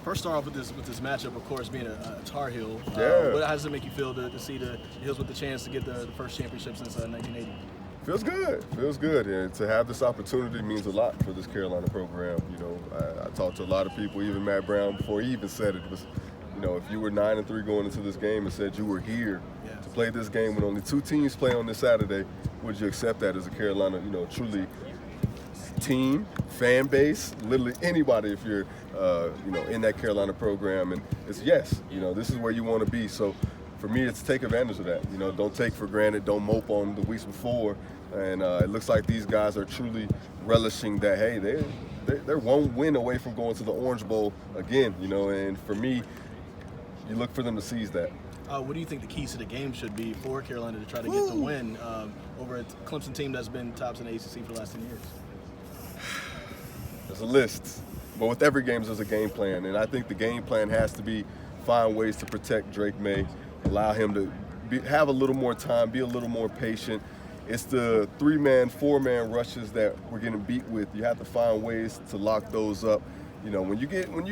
First, start off with this matchup, of course, being a Tar Heel. Yeah. How does it make you feel to see the Heels with the chance to get the first championship since 1980? Feels good, and to have this opportunity means a lot for this Carolina program. You know, I talked to a lot of people, even Matt Brown, before he even said it. Was, you know, if you were 9-3 going into this game and said you were here to play this game when only 2 teams play on this Saturday, would you accept that as a Carolina, you know, truly team, fan base, literally anybody if you're, you know, in that Carolina program? And it's yes, you know, this is where you want to be. So for me, it's take advantage of that. You know, don't take for granted, don't mope on the weeks before. And it looks like these guys are truly relishing that, hey, they're one win away from going to the Orange Bowl again, you know. And for me, you look for them to seize that. What do you think the keys to the game should be for Carolina to try to get the win over a Clemson team that's been tops in the ACC for the last 10 years? There's a list, but with every game there's a game plan, and I think the game plan has to be find ways to protect Drake May, allow him to have a little more time, be a little more patient. It's the 3-man, 4-man rushes that we're getting beat with. You have to find ways to lock those up. You know, when you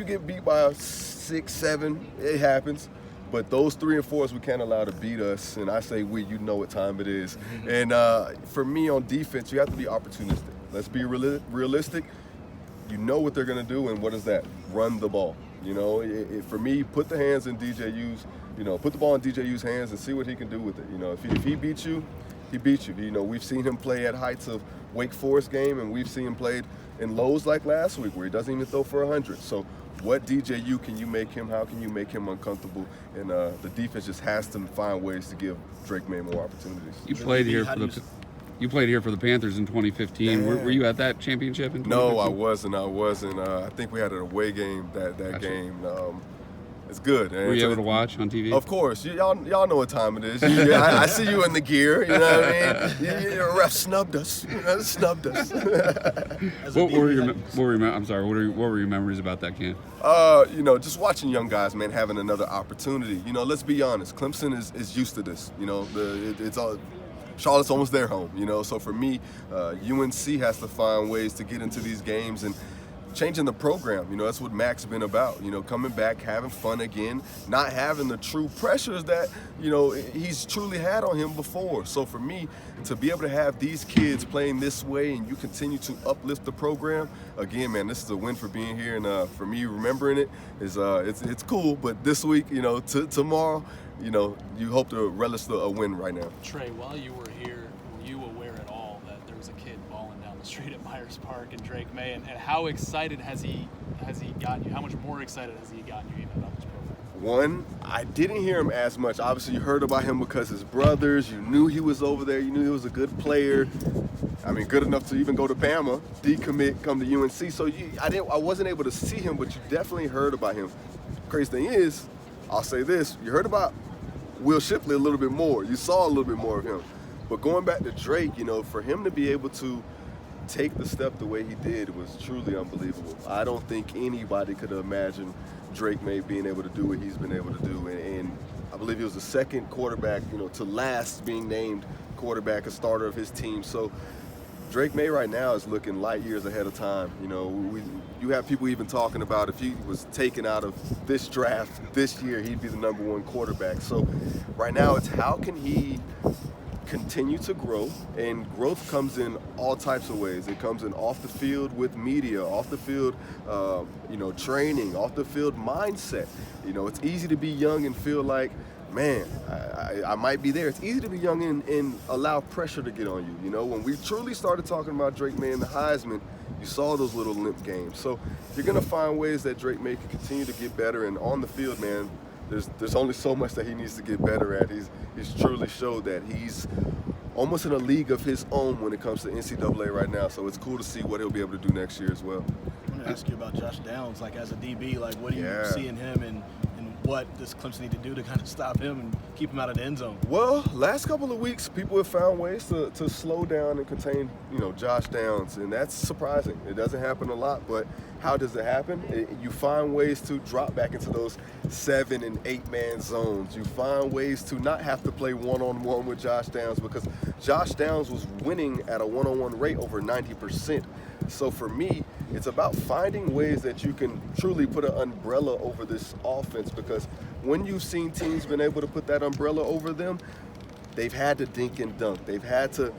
get beat by 6, 7, it happens. But those 3 and 4s we can't allow to beat us. And I say we, you know what time it is. And for me on defense, you have to be opportunistic. Let's be realistic. You know what they're going to do, and what is that? Run the ball. You know, for me, put the hands in DJU's, you know, put the ball in DJU's hands and see what he can do with it. You know, if he beats you, he beat you. You know, we've seen him play at heights of Wake Forest game, and we've seen him play in lows like last week where he doesn't even throw for 100. So what DJU can you make him? How can you make him uncomfortable? And the defense just has to find ways to give Drake May more opportunities. You played here for the Panthers in 2015. Yeah. Were you at that championship in 2015? No, I wasn't. I think we had an away game that Gotcha. game. It's good. And Were you able to watch on TV? Of course. Y'all know what time it is. I see you in the gear. You know what I mean? The ref snubbed us. You know, snubbed us. What were your memories about that game? You know, just watching young guys, man, having another opportunity. You know, let's be honest. Clemson is used to this. You know, it's all. Charlotte's almost their home, you know. So for me, UNC has to find ways to get into these games and changing the program. You know, that's what Mac's been about. You know, coming back, having fun again, not having the true pressures that, you know, he's truly had on him before. So for me, to be able to have these kids playing this way and you continue to uplift the program, again, man, this is a win for being here. And for me, remembering it is it's cool. But this week, you know, tomorrow, you know, you hope to relish a win right now. Trey, while you were here, were you aware at all that there was a kid balling down the street at Myers Park and Drake May? And how excited has he gotten you? How much more excited has he gotten you even about this program? One, I didn't hear him as much. Obviously, you heard about him because his brothers. You knew he was over there. You knew he was a good player. I mean, good enough to even go to Bama, decommit, come to UNC. So I wasn't able to see him, but you definitely heard about him. Crazy thing is, I'll say this: you heard about Will Shipley a little bit more. You saw a little bit more of him. But going back to Drake, you know, for him to be able to take the step the way he did was truly unbelievable. I don't think anybody could imagine Drake May being able to do what he's been able to do. And I believe he was the second quarterback, you know, to last being named quarterback, a starter of his team. So Drake May right now is looking light years ahead of time. You know, you have people even talking about if he was taken out of this draft this year, he'd be the #1 quarterback. So right now it's how can he continue to grow, and growth comes in all types of ways. It comes in off the field with media, off the field, you know, training, off the field mindset. You know, it's easy to be young and feel like, man, I might be there. It's easy to be young and allow pressure to get on you. You know, when we truly started talking about Drake May and the Heisman, you saw those little limp games. So you're going to find ways that Drake May can continue to get better. And on the field, man, there's only so much that he needs to get better at. He's truly showed that he's almost in a league of his own when it comes to NCAA right now. So it's cool to see what he'll be able to do next year as well. I want to ask you about Josh Downs, like as a DB, like what do you see in him and what does Clemson need to do to kind of stop him and keep him out of the end zone? Well, last couple of weeks, people have found ways to slow down and contain, you know, Josh Downs, and that's surprising. It doesn't happen a lot, but how does it happen? You find ways to drop back into those 7- and 8-man zones. You find ways to not have to play one-on-one with Josh Downs because Josh Downs was winning at a one-on-one rate over 90%. So for me, it's about finding ways that you can truly put an umbrella over this offense, because when you've seen teams been able to put that umbrella over them, they've had to dink and dunk. They've had to,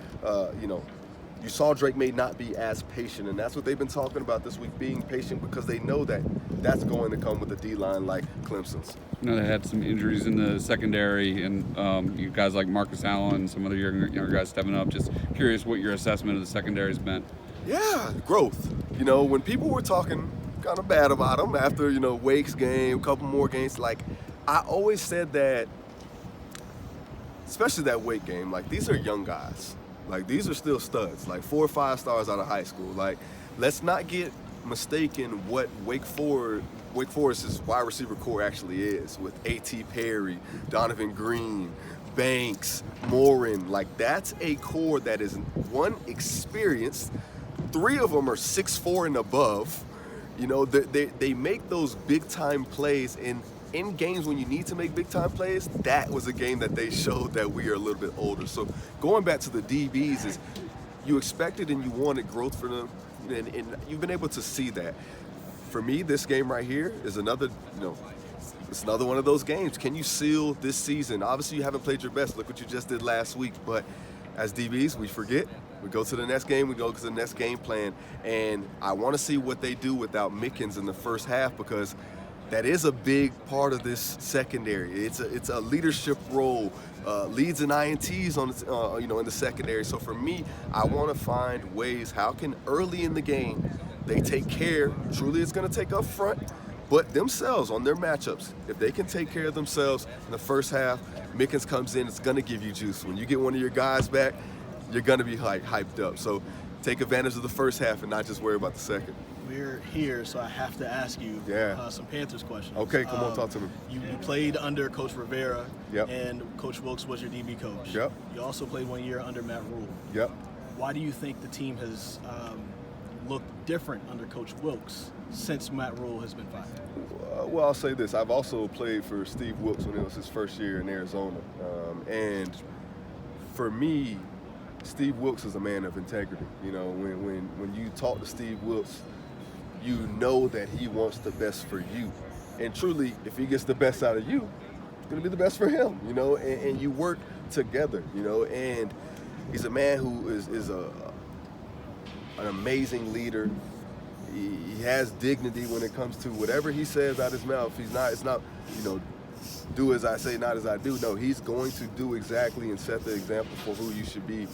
you saw Drake May not be as patient, and that's what they've been talking about this week, being patient, because they know that that's going to come with a D-line like Clemson's. You know, they had some injuries in the secondary, and you guys like Marcus Allen and some other younger guys stepping up. Just curious what your assessment of the secondary has been. Yeah, growth. You know, when people were talking kind of bad about him after, Wake's game, a couple more games, like, I always said that, especially that Wake game, like, these are young guys. Like, these are still studs, like 4 or 5 stars out of high school. Like, let's not get mistaken what Wake Forest's wide receiver core actually is, with A.T. Perry, Donovan Green, Banks, Morin. Like, that's a core that is, one, experienced. 3 of them are 6'4" and above. They make those big-time plays, and in games when you need to make big-time plays, that was a game that they showed that we are a little bit older. So going back to the DBs, is you expected and you wanted growth for them, and you've been able to see that. For me, this game right here is another, it's another one of those games. Can you seal this season? Obviously, you haven't played your best. Look what you just did last week. But as DBs, we forget. We go to the next game, we go to the next game plan, and I want to see what they do without Mickens in the first half, because that is a big part of this secondary. It's a leadership role, leads and INTs on in the secondary. So for me, I want to find ways how can early in the game they take care. Truly, it's going to take up front, but themselves on their matchups. If they can take care of themselves in the first half, Mickens comes in. It's going to give you juice. When you get one of your guys back, you're going to be hyped up. So take advantage of the first half and not just worry about the second. We're here, so I have to ask you some Panthers questions. Okay, come on, talk to me. You played under Coach Rivera, Yep. and Coach Wilkes was your DB coach. Yep. You also played 1 year under Matt Rule. Yep. Why do you think the team has looked different under Coach Wilkes since Matt Rule has been fired? Well, I'll say this. I've also played for Steve Wilkes when it was his first year in Arizona. And for me, Steve Wilkes is a man of integrity. When you talk to Steve Wilkes, you know that he wants the best for you. And truly, if he gets the best out of you, it's going to be the best for him, and you work together, and he's a man who is an amazing leader. He has dignity when it comes to whatever he says out his mouth. It's not, do as I say, not as I do. No, he's going to do exactly and set the example for who you should be.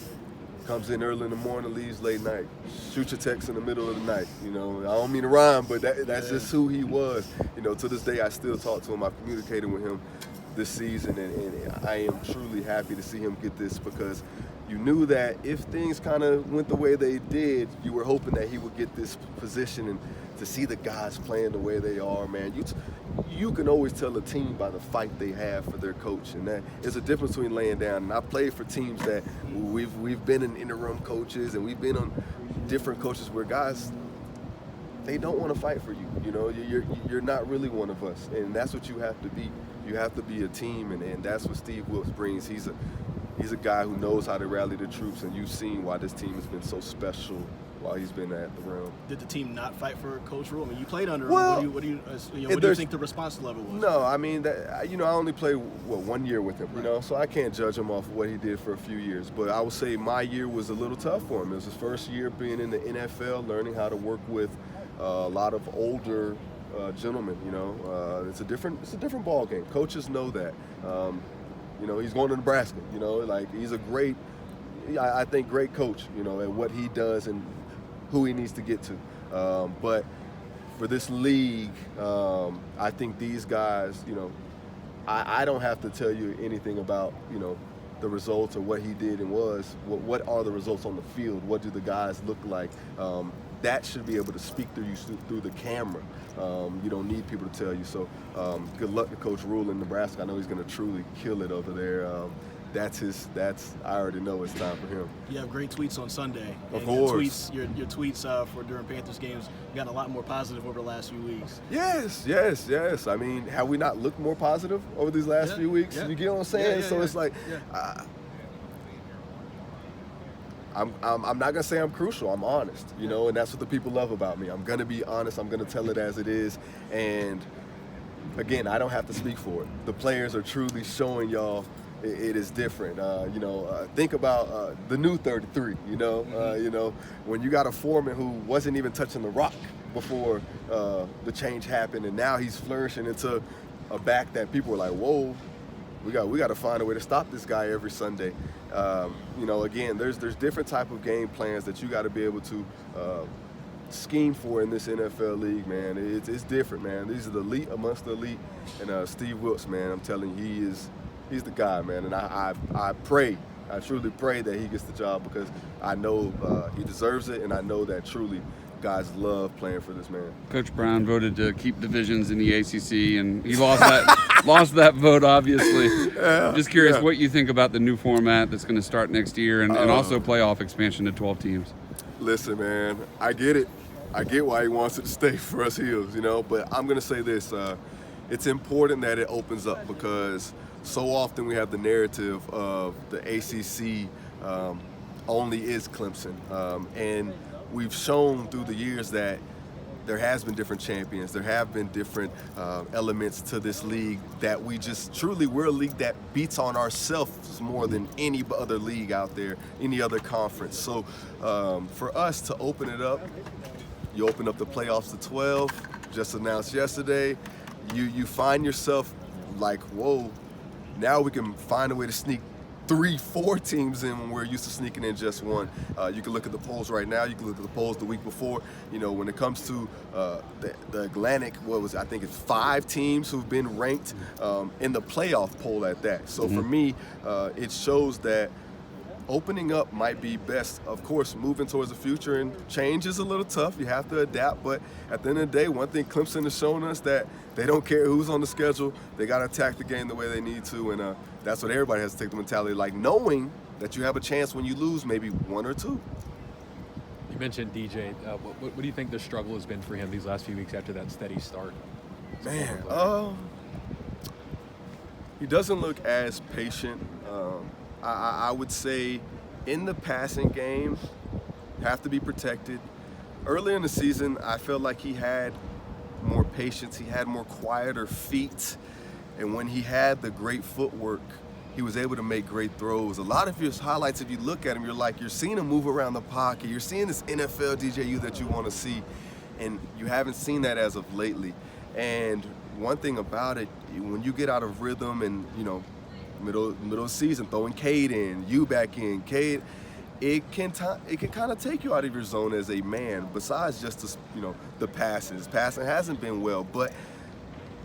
Comes in early in the morning, leaves late night. Shoot your text in the middle of the night. I don't mean to rhyme, but that's just who he was. To this day, I still talk to him. I've communicated with him this season, and I am truly happy to see him get this, because you knew that if things kind of went the way they did, you were hoping that he would get this position, and to see the guys playing the way they are, man, you can always tell a team by the fight they have for their coach, and that is a difference between laying down. And I played for teams that we've been in interim coaches, and we've been on different coaches where guys, they don't want to fight for you. You're not really one of us, and that's what you have to be. You have to be a team, and that's what Steve Wilkes brings. He's a guy who knows how to rally the troops, and you've seen why this team has been so special while he's been at the realm. Did the team not fight for Coach Rule? I mean, you played under him. What do you think the response level was? No, I mean, I only played 1 year with him, so I can't judge him off of what he did for a few years. But I would say my year was a little tough for him. It was his first year being in the NFL, learning how to work with a lot of older gentlemen. It's a different ball game. Coaches know that. He's going to Nebraska. He's a great, I think, great coach. At what he does and who he needs to get to. But for this league, I think these guys, I don't have to tell you anything about, the results or what he did and was. What are the results on the field? What do the guys look like? That should be able to speak through you through the camera. You don't need people to tell you. So good luck to Coach Rule in Nebraska. I know he's going to truly kill it over there. I already know it's time for him. You have great tweets on Sunday. Of course. Your tweets for during Panthers games got a lot more positive over the last few weeks. Yes. I mean, have we not looked more positive over these last few weeks? You get what I'm saying? It's like, I'm not gonna say I'm crucial. I'm honest, you know, and that's what the people love about me. I'm gonna be honest. I'm gonna tell it as it is. And again, I don't have to speak for it. The players are truly showing y'all it is different. Think about the new 33. You know, when you got a foreman who wasn't even touching the rock before the change happened, and now he's flourishing into a back that people are like, whoa. We got to find a way to stop this guy every Sunday. Again, there's different type of game plans that you got to be able to scheme for in this NFL league, man. It's different, man. These are the elite amongst the elite, and Steve Wilkes, man, I'm telling you, he's the guy, man. And I truly pray that he gets the job, because I know he deserves it, and I know that truly guys love playing for this man. Coach Brown voted to keep divisions in the ACC, and he lost that vote, obviously. Yeah, Just curious what you think about the new format that's going to start next year, and also playoff expansion to 12 teams. Listen, man, I get it. I get why he wants it to stay for us Heels, but I'm going to say this. It's important that it opens up, because so often we have the narrative of the ACC only is Clemson. And we've shown through the years that there has been different champions. There have been different elements to this league that we're a league that beats on ourselves more than any other league out there, any other conference. So for us to open it up, you open up the playoffs to 12, just announced yesterday, you find yourself like, whoa, now we can find a way to sneak 3-4 teams in when we're used to sneaking in just one. You can look at the polls right now. You can look at the polls the week before. When it comes to the Atlantic, I think it's 5 teams who've been ranked in the playoff poll at that. So for me, it shows that opening up might be best. Of course, moving towards the future, and change is a little tough. You have to adapt, but at the end of the day, one thing Clemson has shown us, that they don't care who's on the schedule. They got to attack the game the way they need to, and that's what everybody has to take the mentality, like knowing that you have a chance when you lose maybe 1 or 2. You mentioned DJ. What do you think the struggle has been for him these last few weeks after that steady start? Man, he doesn't look as patient. I would say in the passing game, have to be protected. Early in the season, I felt like he had more patience. He had more quieter feet. And when he had the great footwork, he was able to make great throws. A lot of his highlights, if you look at him, you're seeing him move around the pocket. You're seeing this NFL DJU that you want to see. And you haven't seen that as of lately. And one thing about it, when you get out of rhythm and, middle of the season, throwing Cade in, you back in, Cade, it can kind of take you out of your zone as a man. Besides just the passes, passing hasn't been well, but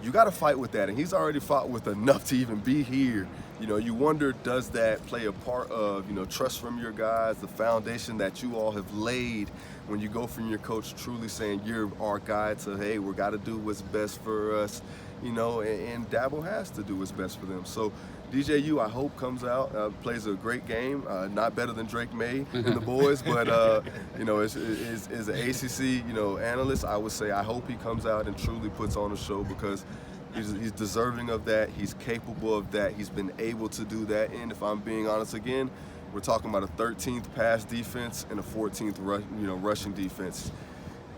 you got to fight with that, and he's already fought with enough to even be here. You wonder, does that play a part of trust from your guys, the foundation that you all have laid when you go from your coach truly saying you're our guy to, hey, we got to do what's best for us, and Dabo has to do what's best for them. So DJU, I hope, comes out, plays a great game. Not better than Drake May and the boys, but as an ACC analyst, I would say I hope he comes out and truly puts on a show, because he's deserving of that. He's capable of that. He's been able to do that. And if I'm being honest again, we're talking about a 13th pass defense and a 14th rushing defense.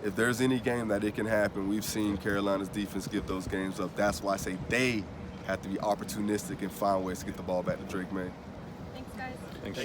If there's any game that it can happen, we've seen Carolina's defense give those games up. That's why I say they have to be opportunistic and find ways to get the ball back to Drake May. Thanks, guys. Thanks,